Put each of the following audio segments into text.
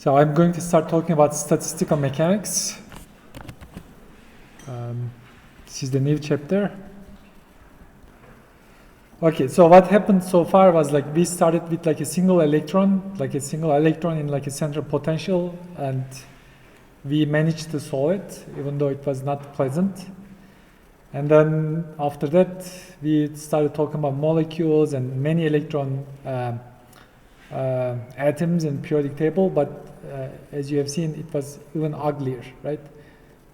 So I'm going to start talking about statistical mechanics. This is the new chapter. Okay, so what happened so far was like we started with like a single electron in like a central potential, and we managed to solve it, even though it was not pleasant. And then after that, we started talking about molecules and many electron atoms in periodic table, but as you have seen, it was even uglier, right?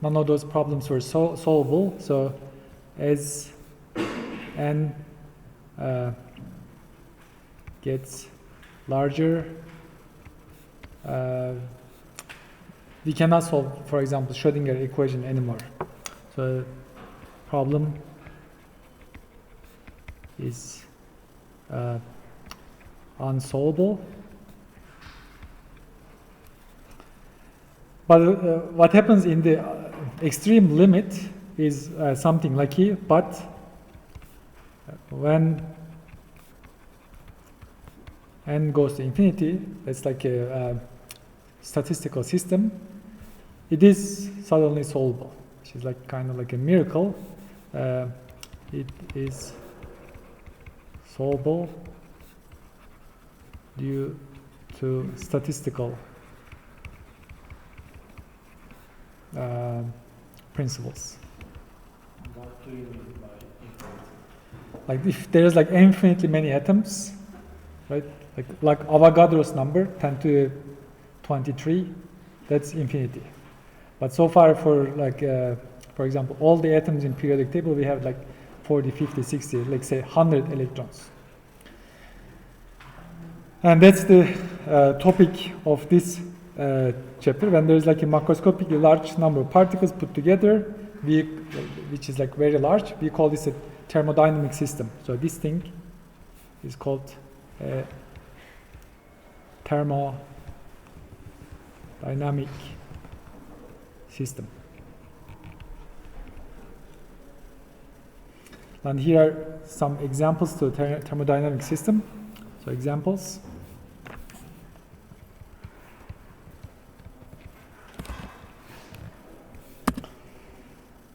None of those problems were solvable. So as n gets larger, we cannot solve, for example, Schrödinger equation anymore. So problem is unsolvable. But what happens in the extreme limit is something like here, but when n goes to infinity, that's like a statistical system, it is suddenly solvable, which is like kind of like a miracle. It is solvable due to statistical principles. What do you mean by infinity? Like if there's like infinitely many atoms, right? Like Avogadro's number, 10 to 23, that's infinity. But so far for like, for example, all the atoms in periodic table, we have like 40, 50, 60, like say 100 electrons. And that's the topic of this chapter. When there's like a macroscopically large number of particles put together, which is like very large, we call this a thermodynamic system. So this thing is called a thermodynamic system. And here are some examples to a thermodynamic system. So examples.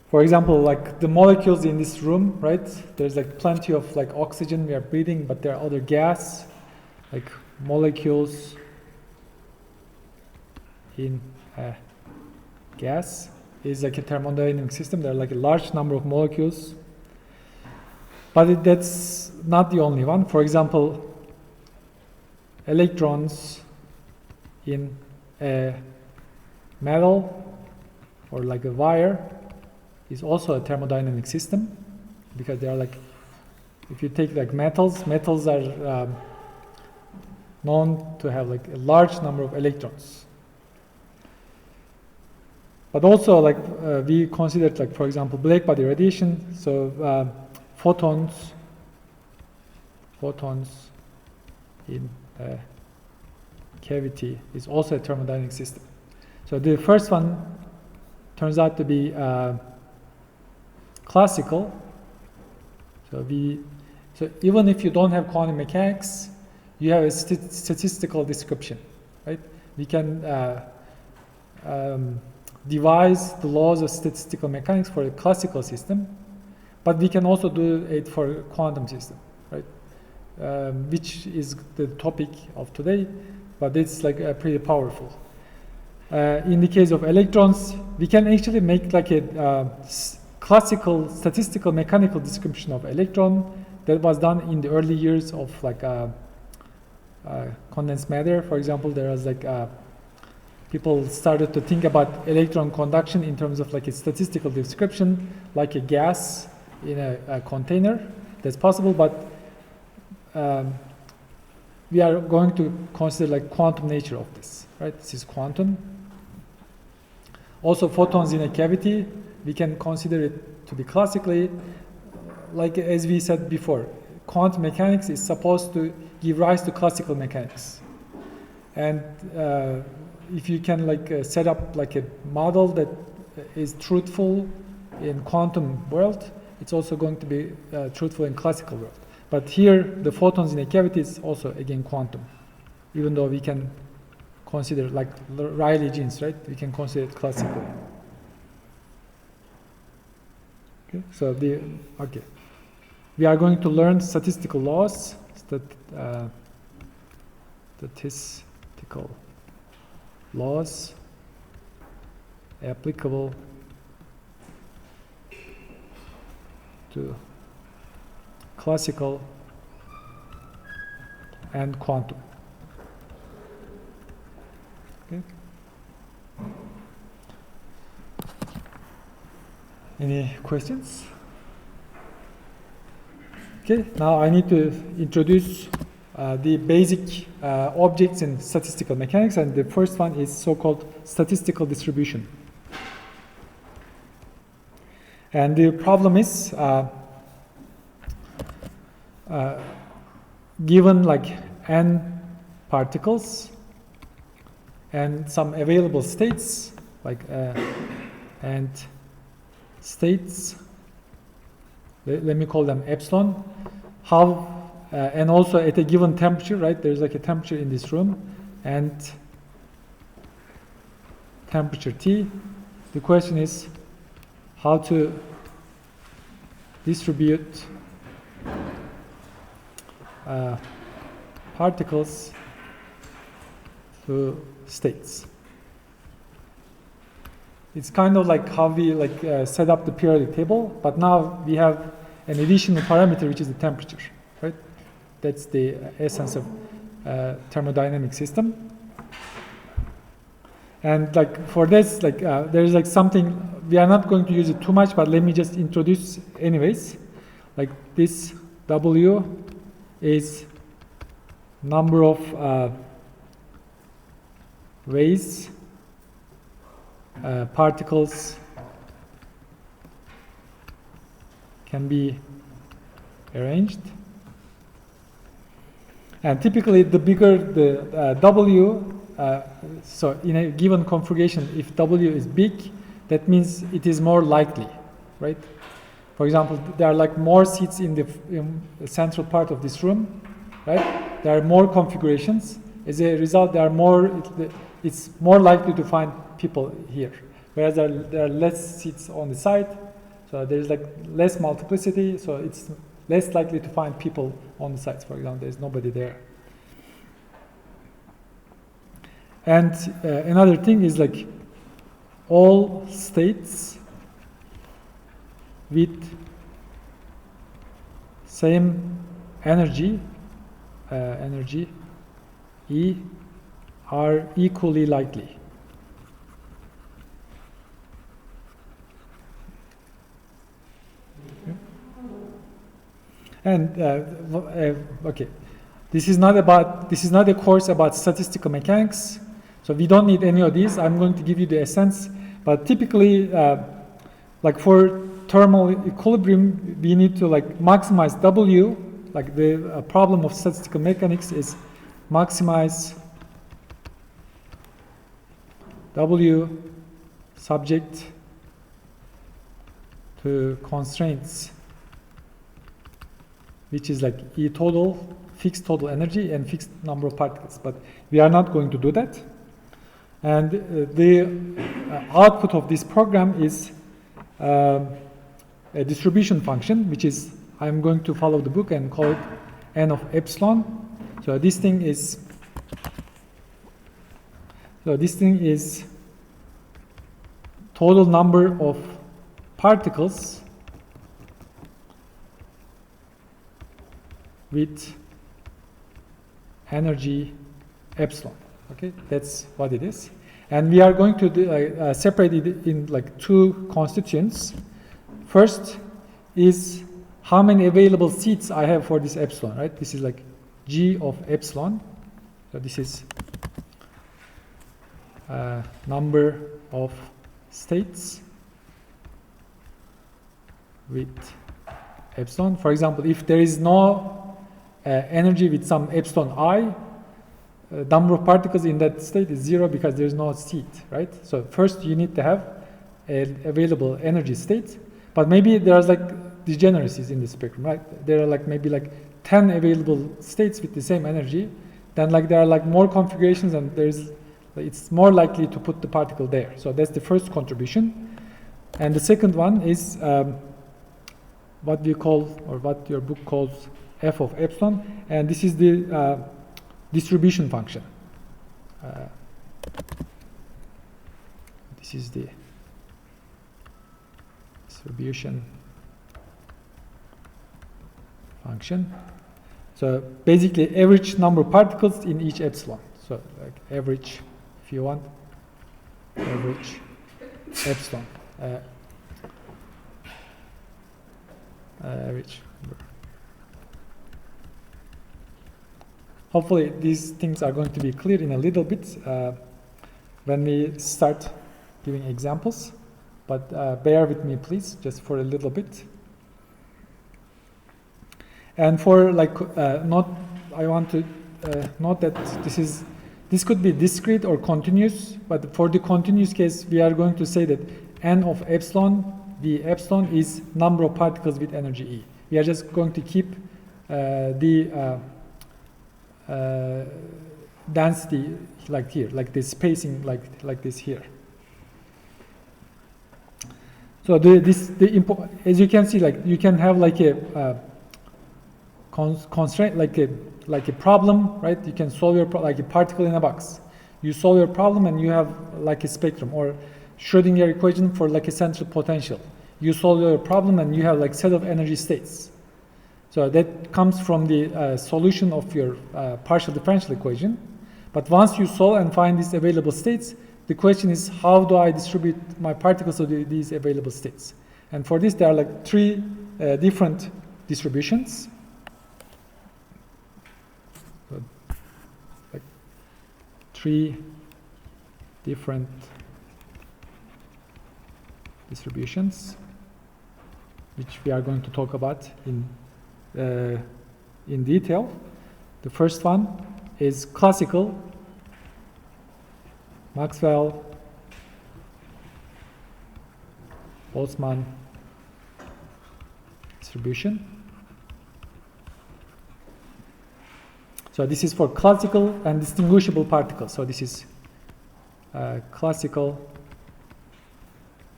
For example, like the molecules in this room, right? There's like plenty of like oxygen we are breathing, but there are other gas, like molecules in gas is like a thermodynamic system. There are like a large number of molecules, but that's not the only one. For example, electrons in a metal or like a wire is also a thermodynamic system, because they are like, if you take like metals are known to have like a large number of electrons. But also like we considered like, for example, black body radiation. So photons in a cavity is also a thermodynamic system. So the first one turns out to be classical. So even if you don't have quantum mechanics, you have a statistical description, right? We can devise the laws of statistical mechanics for a classical system, but we can also do it for a quantum system, right? Which is the topic of today, but it's like pretty powerful. In the case of electrons, we can actually make like a classical statistical mechanical description of electron that was done in the early years of like condensed matter. For example, there was like people started to think about electron conduction in terms of like a statistical description, like a gas in a container. That's possible, but we are going to consider like quantum nature of this, right? This is quantum. Also, photons in a cavity, we can consider it to be classically, like as we said before, quantum mechanics is supposed to give rise to classical mechanics. And if you can like set up like a model that is truthful in quantum world, it's also going to be truthful in classical world. But here, the photons in a cavity is also again quantum, even though we can consider like Rayleigh jeans, right? We can consider it classically. Okay, so we are going to learn statistical laws, statistical laws applicable to classical and quantum. Okay. Any questions? Okay, now I need to introduce the basic objects in statistical mechanics, and the first one is so-called statistical distribution. And the problem is given like n particles and some available states, like and states, let me call them epsilon, how and also at a given temperature, right? There's like a temperature in this room and temperature T. The question is how to distribute particles to states. It's kind of like how we set up the periodic table, but now we have an additional parameter, which is the temperature, right? That's the essence of thermodynamic system. And like for this, there's like something, we are not going to use it too much, but let me just introduce anyways. Like this W is number of ways particles can be arranged. And typically the bigger the W, so in a given configuration, if W is big, that means it is more likely, right? For example, there are like more seats in the central part of this room, right? There are more configurations. As a result, it's more likely to find people here. Whereas there are less seats on the side, so there's like less multiplicity, so it's less likely to find people on the sides. For example, there's nobody there. And another thing is like all states with same energy, E, are equally likely. And okay, this is not a course about statistical mechanics, so we don't need any of these. I'm going to give you the essence, but typically, like for thermal equilibrium, we need to like maximize W. Like the problem of statistical mechanics is maximize W subject to constraints, which is like E total, fixed total energy, and fixed number of particles. But we are not going to do that. And the output of this program is a distribution function, which is, I'm going to follow the book and call it n of epsilon. So this thing is total number of particles with energy epsilon. Okay, that's what it is. And we are going to separate it in like two constituents. First is how many available seats I have for this epsilon, right? This is like G of epsilon. So this is number of states with epsilon. For example, if there is no energy with some epsilon I, number of particles in that state is 0 because there is no seat, right? So first you need to have an available energy state, but maybe there's like degeneracies in the spectrum, right? There are like maybe like 10 available states with the same energy, then like there are like more configurations and there's It's more likely to put the particle there. So that's the first contribution. And the second one is what we call, or what your book calls, f of epsilon. And this is the distribution function. This is the distribution function. So basically average number of particles in each epsilon. So like average, if you want, average epsilon. Average. Hopefully these things are going to be clear in a little bit when we start giving examples, but bear with me please, just for a little bit. And for like I want to note that this could be discrete or continuous, but for the continuous case we are going to say that n of epsilon, the epsilon is number of particles with energy E. We are just going to keep the density like here, like the spacing like this here. So as you can see, like you can have like a constraint, like a problem, right? You can solve your like a particle in a box. You solve your problem and you have like a spectrum, or Schrödinger equation for like a central potential. You solve your problem and you have like set of energy states. So that comes from the solution of your partial differential equation. But once you solve and find these available states, the question is, how do I distribute my particles to these available states? And for this, there are like three different distributions. So, like three different distributions, which we are going to talk about in detail. The first one is classical Maxwell Boltzmann distribution. So this is for classical and distinguishable particles. So this is classical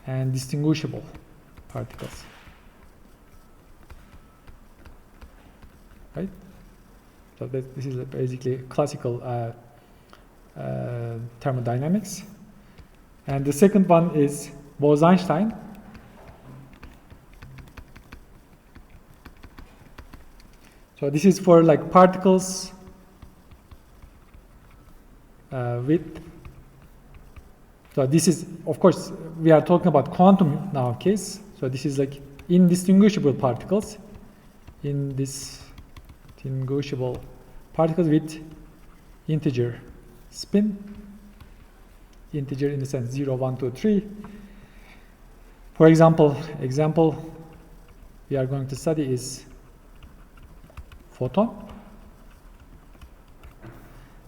and distinguishable particles. Right? So this is basically classical thermodynamics. And the second one is Bose-Einstein. So this is for like particles with, so this is, of course, we are talking about quantum now case. So this is like indistinguishable particles, indistinguishable particles with integer spin, integer in the sense 0, 1, 2, 3. For example we are going to study is photon.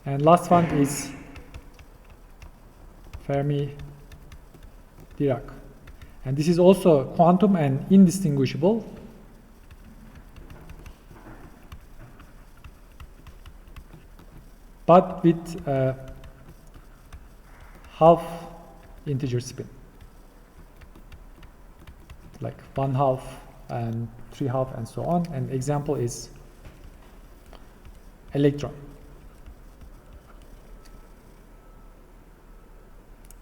And last one is Fermi-Dirac. And this is also quantum and indistinguishable. But with half integer spin, like 1/2 and 3/2 and so on. And example is electron.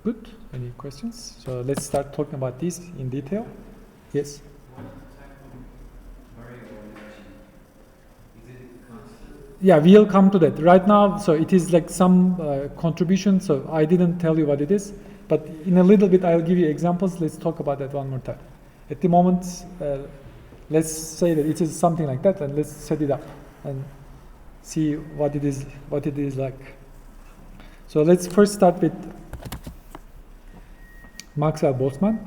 Good. Any questions? So let's start talking about these in detail. Yes. Yeah, we'll come to that. Right now, so it is like some contribution, so I didn't tell you what it is, but in a little bit I'll give you examples. Let's talk about that one more time. At the moment, let's say that it is something like that, and let's set it up and see what it is like. So let's first start with Maxwell Boltzmann.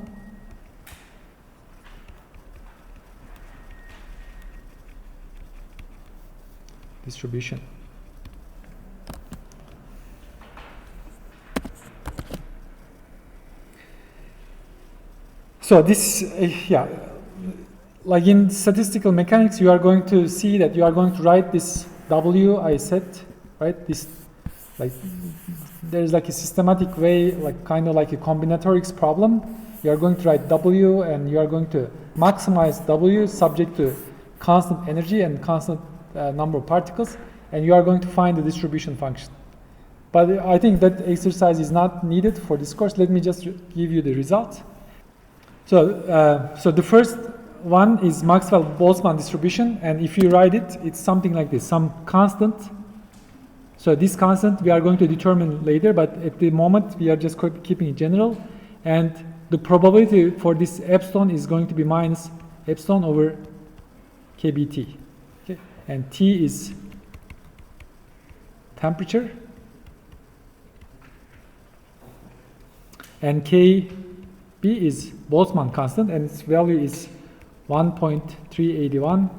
Distribution. So this, like in statistical mechanics, you are going to see that you are going to write this W I set, right? This, like there's like a systematic way, like kind of like a combinatorics problem. You are going to write W and you are going to maximize W subject to constant energy and constant number of particles, and you are going to find the distribution function. But I think that exercise is not needed for this course. Let me just give you the result. So the first one is Maxwell Boltzmann distribution, and if you write it, it's something like this, some constant. So this constant we are going to determine later, but at the moment we are just keeping it general, and the probability for this epsilon is going to be minus epsilon over kBt. Okay? And T is temperature, and Kb is Boltzmann constant, and its value is 1.381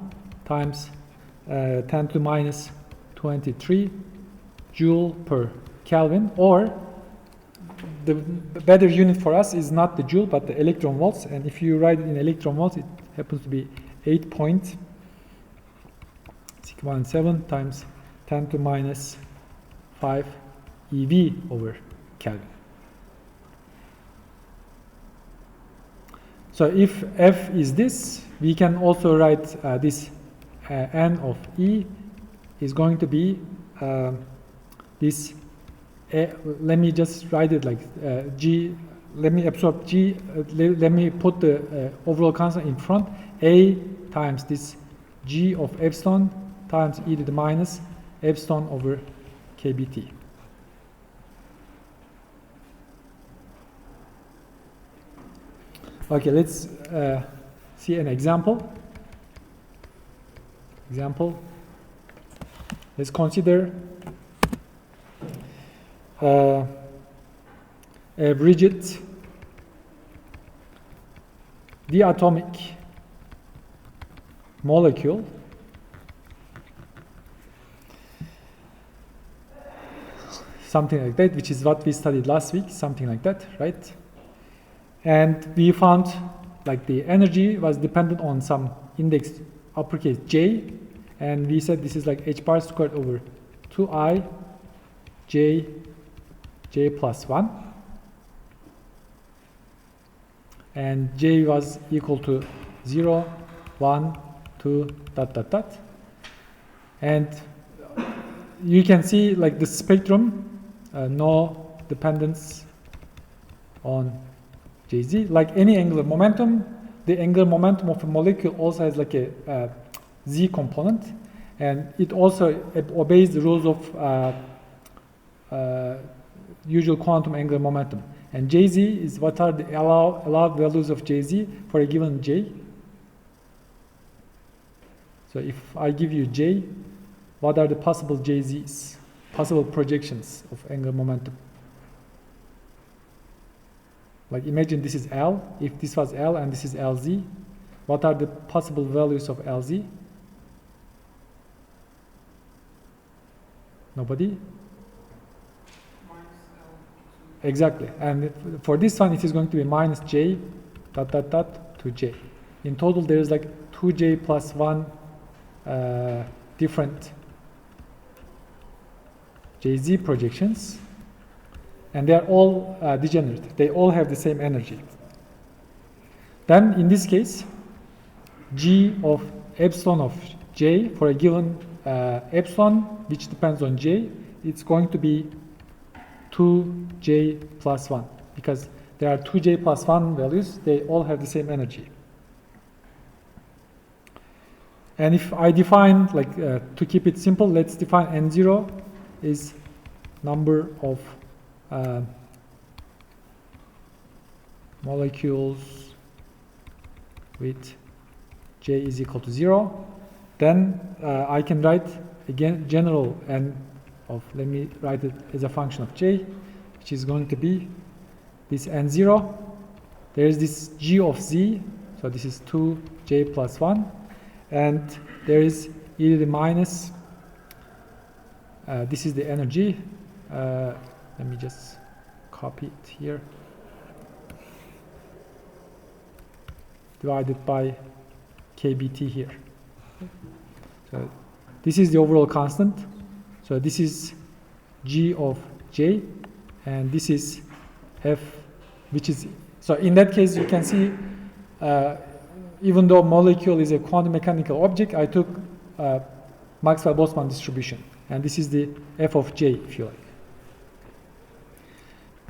times 10 to the minus 23 joule per Kelvin, or the better unit for us is not the joule but the electron volts, and if you write it in electron volts it happens to be 8.617 times 10 to the minus 5 eV over Kelvin. So if F is this, we can also write this N of E is going to be this, let me just write it like G, let me absorb G, let me put the overall constant in front, A times this G of epsilon times e to the minus epsilon over kBt. Okay, let's see an example. Let's consider a rigid diatomic molecule something like that, which is what we studied last week, something like that, right? And we found like the energy was dependent on some index uppercase J, and we said this is like h bar squared over 2I J plus 1, and J was equal to 0, 1, 2, ... And you can see like the spectrum, no dependence on Jz. Like any angular momentum, the angular momentum of a molecule also has like a z component, and it also obeys the rules of usual quantum angular momentum. And Jz is what are the allowed values of Jz for a given J. So if I give you J, what are the possible Jz's, possible projections of angular momentum? Like imagine this is L. If this was L and this is Lz, what are the possible values of Lz? Nobody? Exactly. And for this one, it is going to be minus J ... to J. In total, there is like 2J plus 1 different Jz projections, and they are all degenerate. They all have the same energy. Then in this case, G of epsilon of J for a given epsilon, which depends on J, it's going to be 2J plus 1, because there are 2J plus 1 values, they all have the same energy. And if I define, like to keep it simple, let's define N0 is number of molecules with J is equal to 0. Then I can write again general N of, let me write it as a function of J, which is going to be this N0. There is this G of Z, so this is 2J plus 1. And there is e to the minus, this is the energy. Let me just copy it here. Divided by kBt here. So this is the overall constant. So this is G of J, and this is F, which is, so in that case you can see, even though molecule is a quantum mechanical object, I took Maxwell Boltzmann distribution, and this is the F of J, if you like.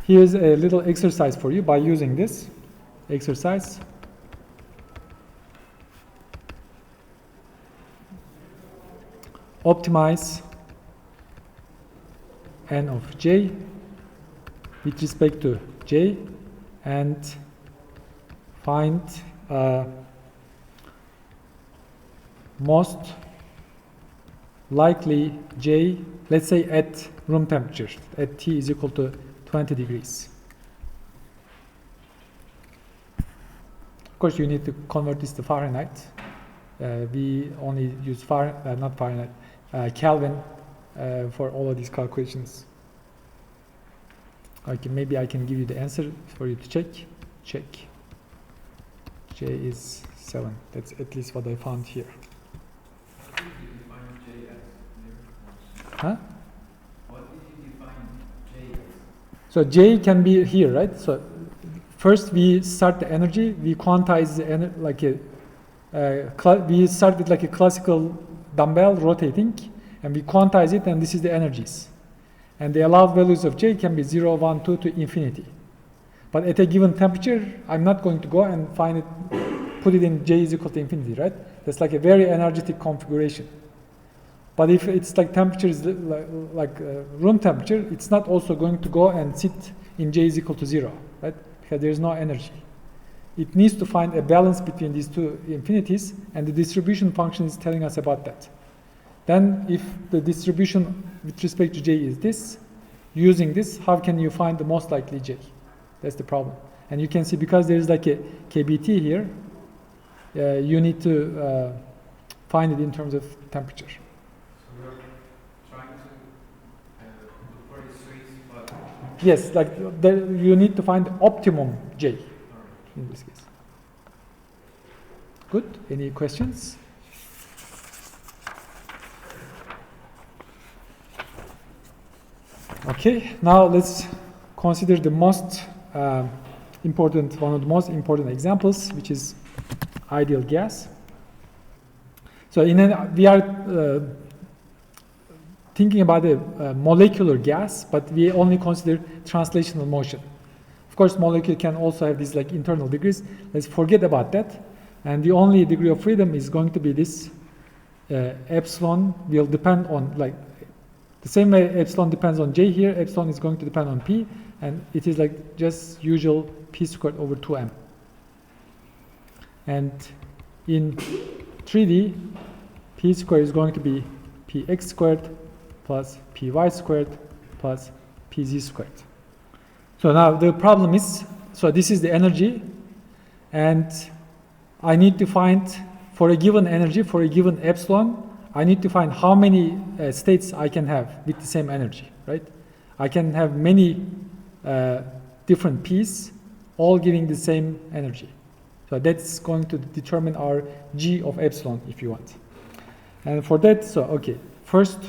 Here's a little exercise for you by using this exercise. Optimize N of J with respect to J and find most likely J, let's say at room temperature, at T is equal to 20 degrees. Of course, you need to convert this to Fahrenheit. We only use not Fahrenheit, Kelvin for all of these calculations. Okay, maybe I can give you the answer for you to check. Check. J is 7. That's at least what I found here. What did you define J as? Huh? What did you define J as? So J can be here, right? So first we start the energy, we quantize the energy like we start with like a classical dumbbell rotating, and we quantize it, and this is the energies. And the allowed values of J can be 0, 1, 2 to infinity. But at a given temperature, I'm not going to go and find it, put it in J is equal to infinity, right? That's like a very energetic configuration. But if it's like temperature is like room temperature, it's not also going to go and sit in J is equal to 0, right? Because there's no energy. It needs to find a balance between these two infinities, and the distribution function is telling us about that. Then if the distribution with respect to J is this, using this, how can you find the most likely J? That's the problem. And you can see because there is like a KBT here, you need to find it in terms of temperature. So we're trying to look for a Swiss, but... Yes, like you need to find the optimum J in this case. Good. Any questions? Okay, now let's consider the most important, one of the most important examples, which is ideal gas. So we are thinking about a molecular gas, but we only consider translational motion. Of course, molecule can also have these like internal degrees. Let's forget about that. And the only degree of freedom is going to be this epsilon will depend on like the same way epsilon depends on J here, epsilon is going to depend on P, and it is like just usual P squared over 2M. And in 3D, P squared is going to be Px squared plus Py squared plus Pz squared. So now the problem is, so this is the energy, and I need to find for a given energy, for a given epsilon, I need to find how many states I can have with the same energy, right? I can have many different P's, all giving the same energy. So that's going to determine our G of epsilon, if you want. And for that, so okay, first,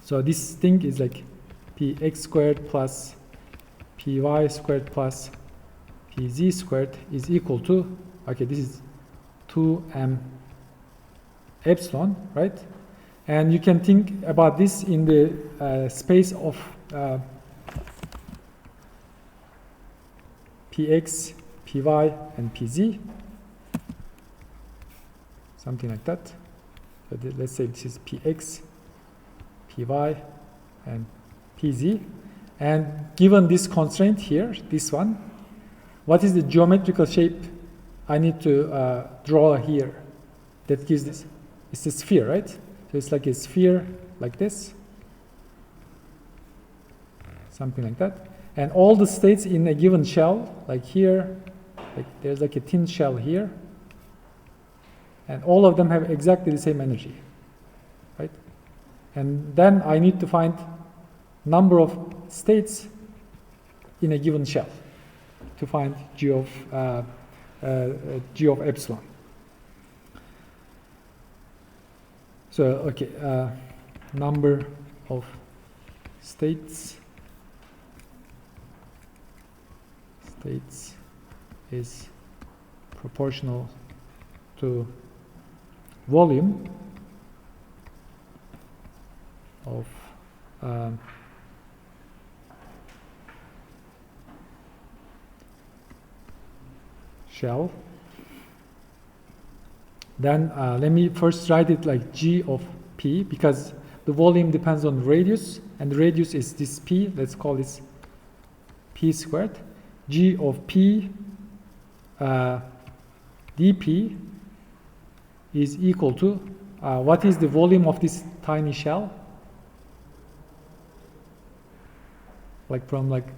so this thing is like Px squared plus Py squared plus Pz squared is equal to, okay, this is 2m epsilon, right? And you can think about this in the space of Px, Py, and Pz, something like that. So let's say this is Px, Py, and Pz. And given this constraint here, this one, what is the geometrical shape I need to draw here that gives this? It's a sphere, right? So it's like a sphere like this, something like that. And all the states in a given shell, like here, like there's like a thin shell here, and all of them have exactly the same energy, right? And then I need to find number of states in a given shell to find G of epsilon. So okay, number of states is proportional to volume of shell, then let me first write it like g of p, because the volume depends on radius, and the radius is this p. Let's call this p squared. G of p dp is equal to what is the volume of this tiny shell? Like from like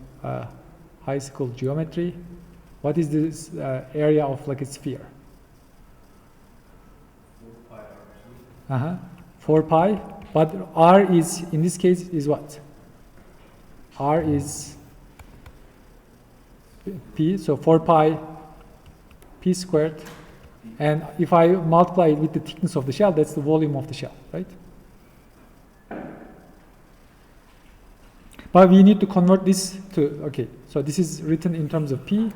high school geometry, what is this area of like a sphere? 4 pi, but r is, in this case, is what? R is p, so 4 pi p squared, and if I multiply it with the thickness of the shell, that's the volume of the shell, right? But we need to convert this to, okay, so this is written in terms of p,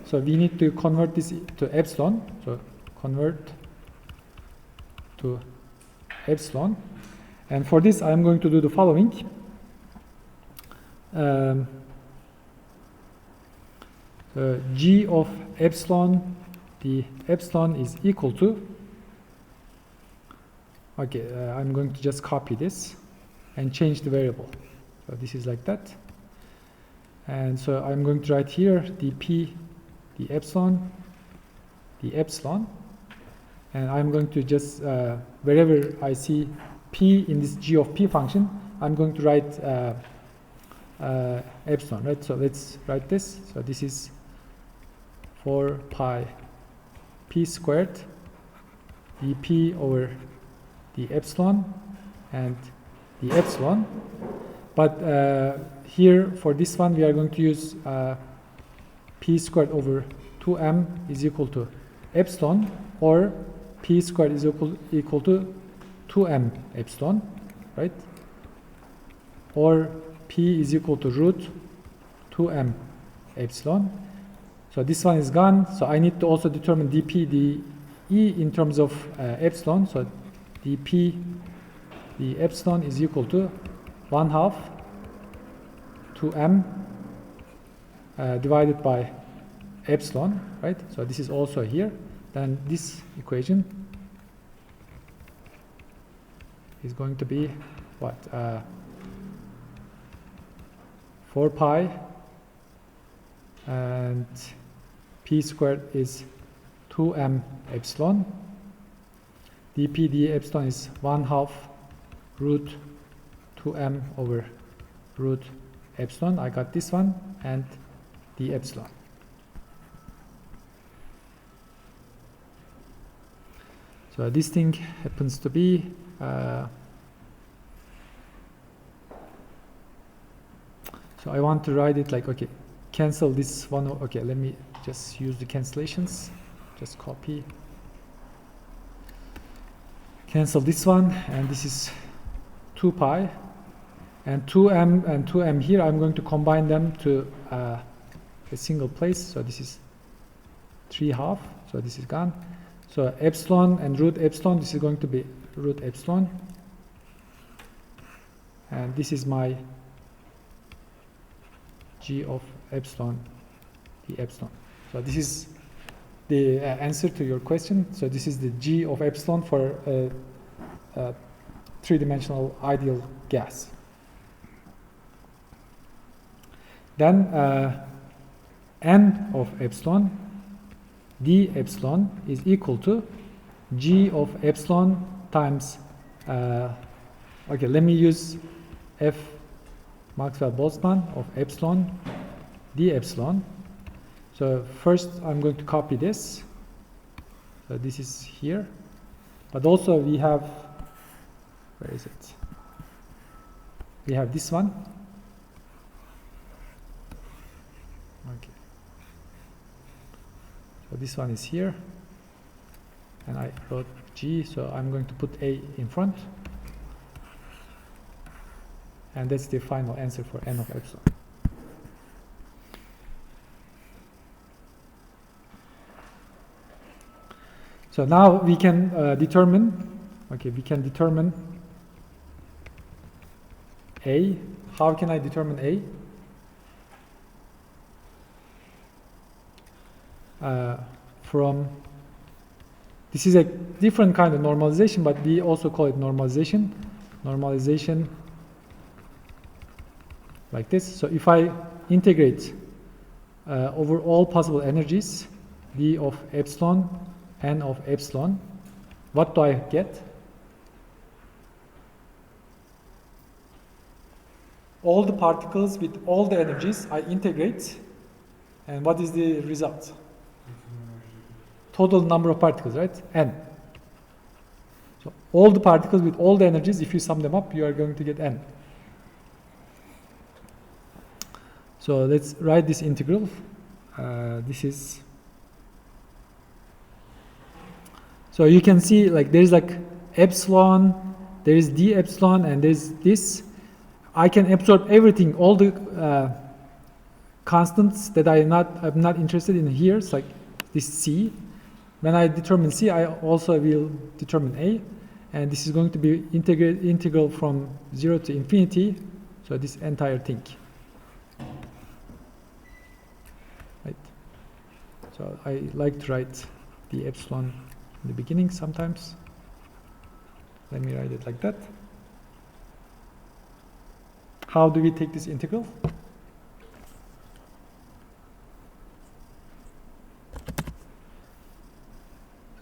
so we need to convert this to epsilon, so convert to epsilon, and for this I'm going to do the following. G of epsilon, the epsilon is equal to, okay, I'm going to just copy this and change the variable. So this is like that, and so I'm going to write here the p, the epsilon, and I'm going to just wherever I see p in this g of p function, I'm going to write epsilon, right? So let's write this. So this is 4 pi p squared dp over the epsilon and the epsilon. But here for this one we are going to use p squared over 2m is equal to epsilon, or p squared is equal to 2m epsilon, right? Or p is equal to root 2m epsilon. So this one is gone, so I need to also determine dp, dE in terms of epsilon. So dp, the epsilon is equal to 1/2 2m divided by epsilon, right? So this is also here. Then this equation is going to be what? 4 pi and p squared is 2m epsilon. dp d epsilon is 1/2 root 2m over root epsilon. I got this one, and the epsilon. So this thing happens to be so I want to write it like, okay, cancel this one. Okay, let me just use the cancellations. Just copy, cancel this one, and this is 2 pi, and 2m and 2m here, I'm going to combine them to a single place. So this is 3/2, so this is gone. So epsilon and root epsilon, this is going to be root epsilon, and this is my g of epsilon, the epsilon. So this is the answer to your question. So this is the g of epsilon for a three-dimensional ideal gas. Then n of epsilon, d epsilon is equal to g of epsilon times, okay, let me use f Maxwell Boltzmann of epsilon d epsilon. So first I'm going to copy this. So this is here, but also we have, where is it? We have this one. Okay. So this one is here, and I wrote G, so I'm going to put A in front. And that's the final answer for n of epsilon. So now we can determine A. How can I determine A? This is a different kind of normalization, but we also call it normalization. Normalization like this. So if I integrate over all possible energies, d of epsilon, n of epsilon, what do I get? All the particles with all the energies I integrate, and what is the result? Total number of particles, right? N. So all the particles with all the energies, if you sum them up, you are going to get n. So let's write this integral. This is, so you can see like there is like epsilon, there is d epsilon, and there's this. I can absorb everything, all the constants that I'm not interested in here. It's like this c. When I determine c, I also will determine a, and this is going to be integral from 0 to infinity. So this entire thing. Right. So I like to write the epsilon in the beginning sometimes. Let me write it like that. How do we take this integral?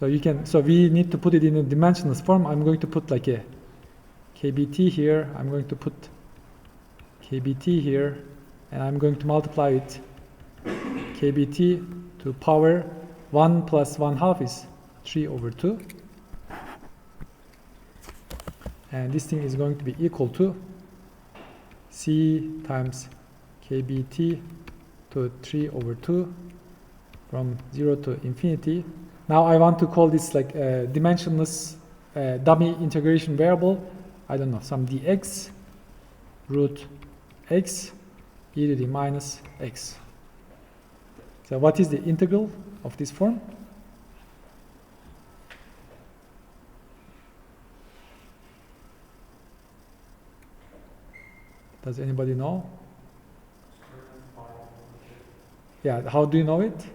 So you can, so we need to put it in a dimensionless form. I'm going to put like a kbt here. I'm going to put kbt here, and I'm going to multiply it kbt to power 1 plus 1/2 is 3/2. And this thing is going to be equal to c times kbt to 3/2 from 0 to infinity. Now I want to call this like a dimensionless dummy integration variable. I don't know, some dx root x e to the minus x. So what is the integral of this form? Does anybody know? Yeah, how do you know it?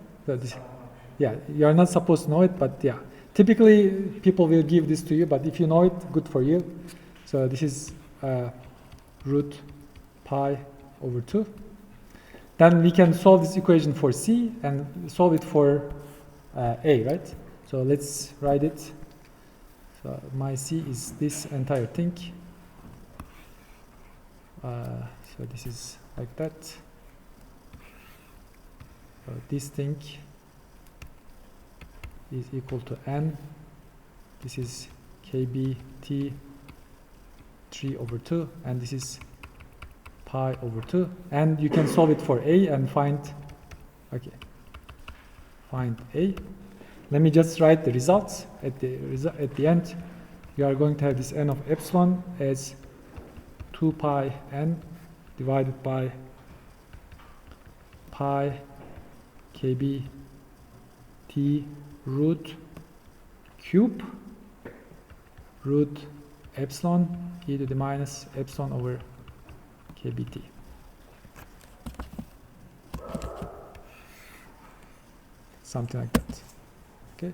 Yeah, you are not supposed to know it, but yeah. Typically, people will give this to you, but if you know it, good for you. So this is root pi over 2. Then we can solve this equation for c and solve it for a, right? So let's write it. So my c is this entire thing. So this is like that. So this thing is equal to n. This is kbt 3/2, and this is pi/2. And you can solve it for a and find a. Let me just write the results. At the end, you are going to have this n of epsilon as 2 pi n divided by pi kbt root cube root epsilon e to the minus epsilon over kbt. Something like that. Okay.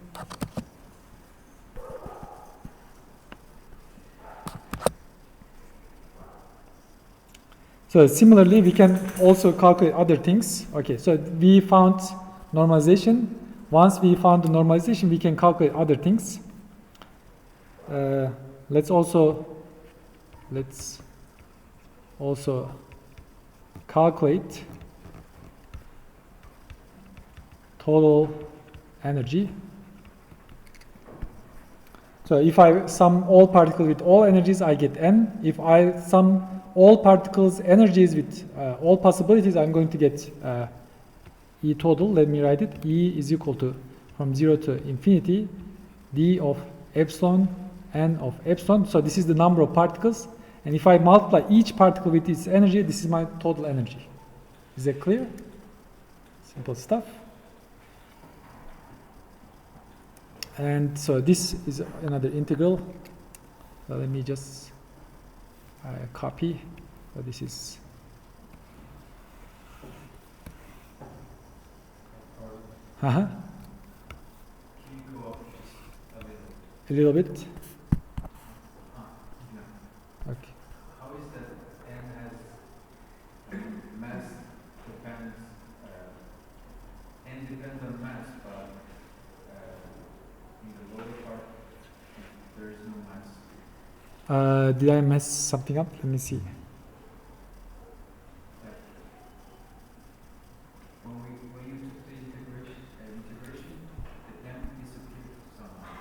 So similarly, we can also calculate other things. Okay, so we found normalization. Once we found the normalization, we can calculate other things. Let's also calculate total energy. So if I sum all particles with all energies, I get n. If I sum all particles energies with all possibilities, I'm going to get E total. Let me write it. E is equal to, from 0 to infinity, d of epsilon, n of epsilon. So this is the number of particles. And if I multiply each particle with its energy, this is my total energy. Is that clear? Simple stuff. And so this is another integral. So let me just copy. So this is Can you go up just a little? a little bit. No. Okay. How is that n has mass depends? N depends on mass, but in the lower part there is no mass. Did I mess something up? Let me see. When you took the integration, the n disappeared somehow.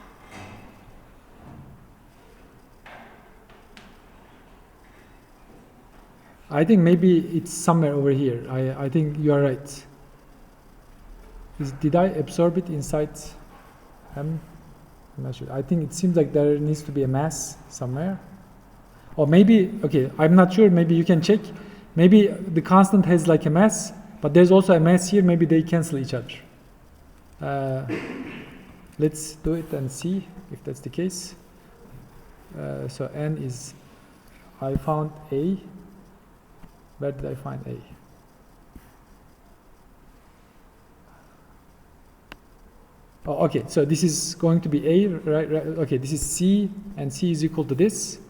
I think maybe it's somewhere over here. I think you are right. Did I absorb it inside M? I'm not sure. I think it seems like there needs to be a mass somewhere. Or maybe, okay, I'm not sure. Maybe you can check. Maybe the constant has like a mass, but there's also a mass here. Maybe they cancel each other. Let's do it and see if that's the case. So N is, I found A. Where did I find A? Oh, okay, so this is going to be A, right? Okay, this is C, and C is equal to this.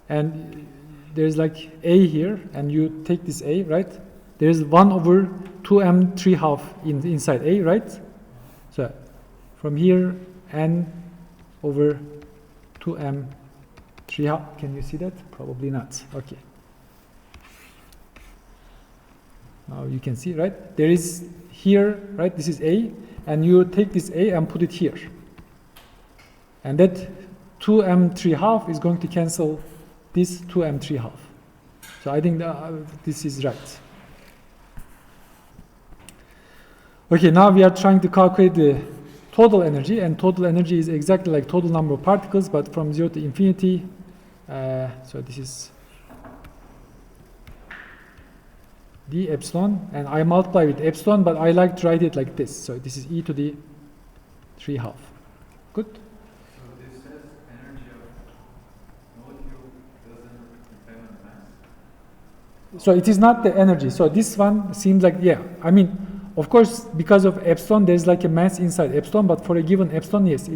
And there's like A here, and you take this A, right? There's 1 over 2m 3/2 inside A, right? So from here, N over 2m 3/2. Can you see that? Probably not. Okay. Now you can see, right? There is here, right? This is A, and you take this A and put it here. And that 2m 3/2 is going to cancel this 2m 3/2. So I think this is right. Okay, now we are trying to calculate the total energy, and total energy is exactly like total number of particles, but from 0 to infinity. So this is d epsilon, and I multiply with epsilon, but I like to write it like this. So this is e to the 3/2. Good? So this says energy of molecule doesn't depend on mass? So it is not the energy. So this one seems like, yeah, I mean, of course, because of epsilon, there's like a mass inside epsilon, but for a given epsilon, yes,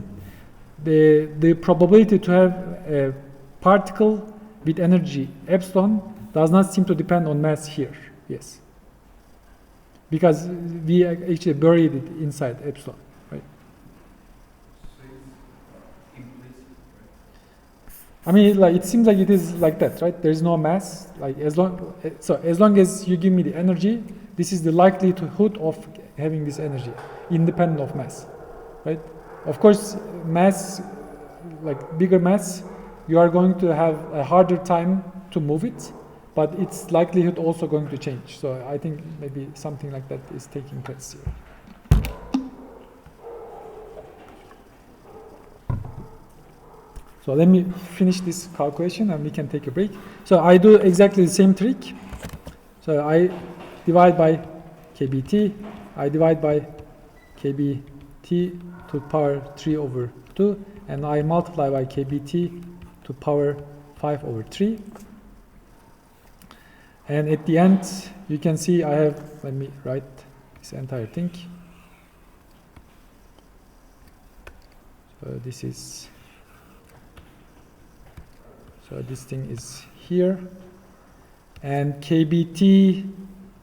the probability to have a particle with energy epsilon does not seem to depend on mass here. Yes. Because we actually buried it inside epsilon, right? So it's implicit, right? I mean, like it seems like it is like that, right? There is no mass. Like as long as you give me the energy, this is the likelihood of having this energy, independent of mass, right? Of course, mass, like bigger mass, you are going to have a harder time to move it, but its likelihood also going to change. So I think maybe something like that is taking place here. So let me finish this calculation and we can take a break. So I do exactly the same trick. So I divide by kBt, I divide by kBt to power 3 over 2, and I multiply by kBt to power 5 over 3. And at the end, you can see I have, let me write this entire thing. So this is, so this thing is here. And kBt,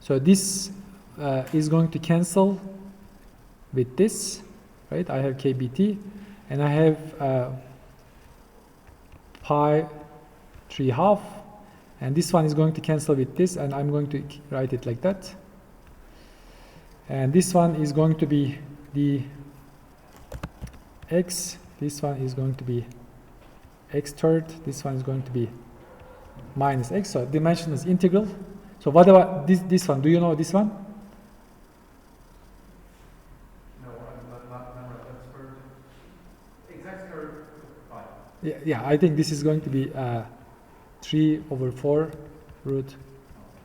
so this is going to cancel with this, right? I have kBt, and I have pi 3/2. And this one is going to cancel with this, and I'm going to write it like that. And this one is going to be the x, this one is going to be x third, this one is going to be minus x. So dimension is integral. So what about this one? Do you know this one? No, not that's for exact square root of 5. Yeah, I think this is going to be 3 over 4 root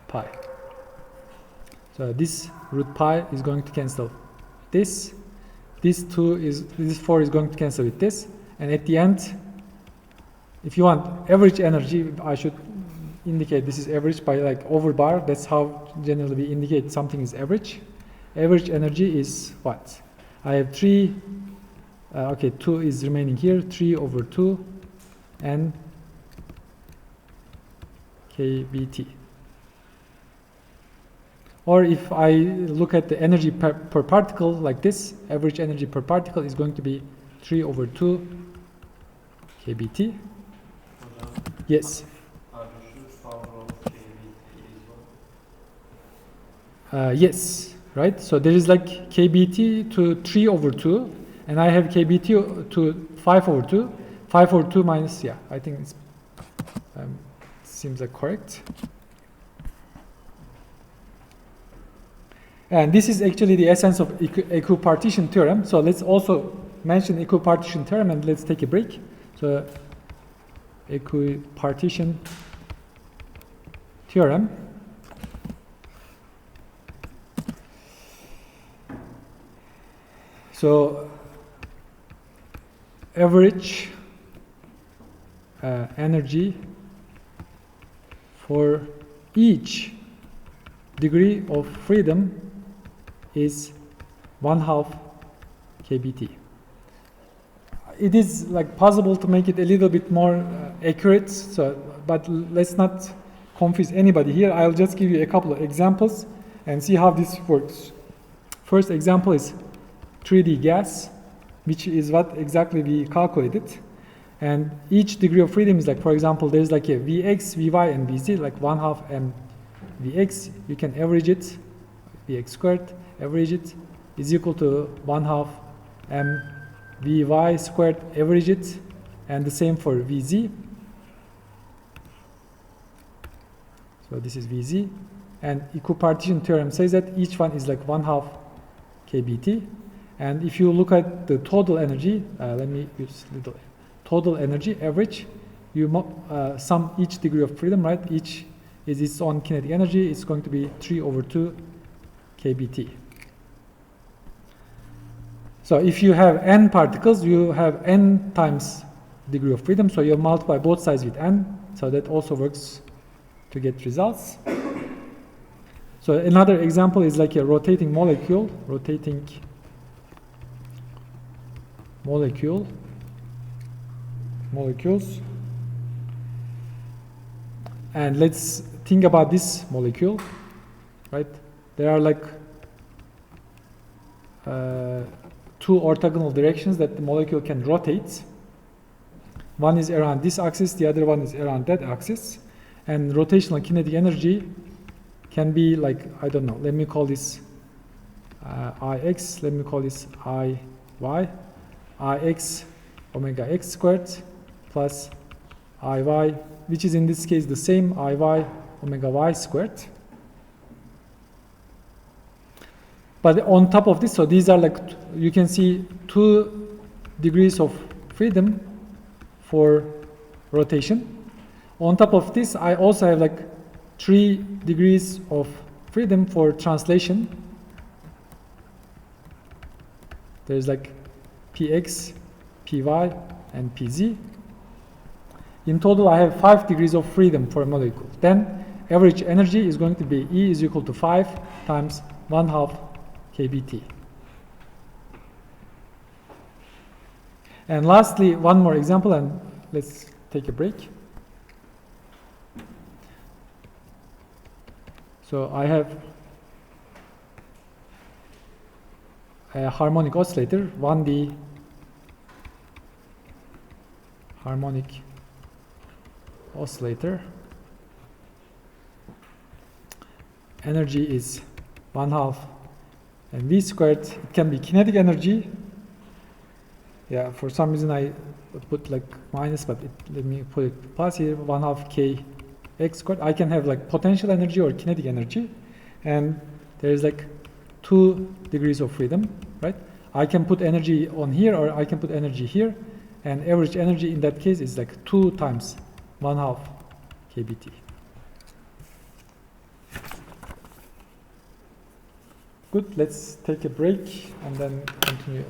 pi. So this root pi is going to cancel this. This 4 is going to cancel with this. And at the end, if you want average energy, I should indicate this is average by like over bar. That's how generally we indicate something is average. Average energy is what? I have 3, okay, 2 is remaining here, 3 over 2 and kBT. Or if I look at the energy per particle like this, average energy per particle is going to be 3 over 2 kBT. Yes. Yes, right? So there is like kBT to 3 over 2, and I have kBT to 5 over 2. 5 over 2 minus, yeah, I think it's seems like correct. And this is actually the essence of equipartition theorem. So let's also mention equipartition theorem and let's take a break. So equipartition theorem. So average energy for each degree of freedom is 1/2 kBT. It is like possible to make it a little bit more accurate, but let's not confuse anybody here. I'll just give you a couple of examples and see how this works. First example is 3D gas, which is what exactly we calculated. And each degree of freedom is like, for example, there's like a Vx, Vy, and Vz, like 1/2 m Vx. You can average it, Vx squared, average it, is equal to 1/2 m Vy squared, average it, and the same for Vz. So this is Vz. And equipartition theorem says that each one is like 1/2 kBT. And if you look at the total energy, let me use little total energy average, you sum each degree of freedom, right? Each is its own kinetic energy. It's going to be 3 over 2 kBT. So if you have n particles, you have n times degree of freedom. So you multiply both sides with n. So that also works to get results. So another example is like a rotating molecule. Rotating molecules. And let's think about this molecule, right? There are like 2 orthogonal directions that the molecule can rotate. One is around this axis, the other one is around that axis. And rotational kinetic energy can be like, I don't know, let me call this Ix, let me call this Iy. Ix omega x squared plus Iy, which is in this case the same Iy omega y squared. But on top of this, so these are like, you can see 2 degrees of freedom for rotation. On top of this, I also have like 3 degrees of freedom for translation. There's like Px, Py, and Pz. In total, I have 5 degrees of freedom for a molecule. Then average energy is going to be E is equal to 5 times 1/2 kBT. And lastly, one more example, and let's take a break. So I have a harmonic oscillator, 1D harmonic oscillator. Energy is 1/2 and V squared. It can be kinetic energy. Yeah, for some reason I put like minus, but let me put it plus here, 1/2 k x squared. I can have like potential energy or kinetic energy, and there is like 2 degrees of freedom, right? I can put energy on here or I can put energy here, and average energy in that case is like 2 times 1/2 KBT. Good, let's take a break and then continue.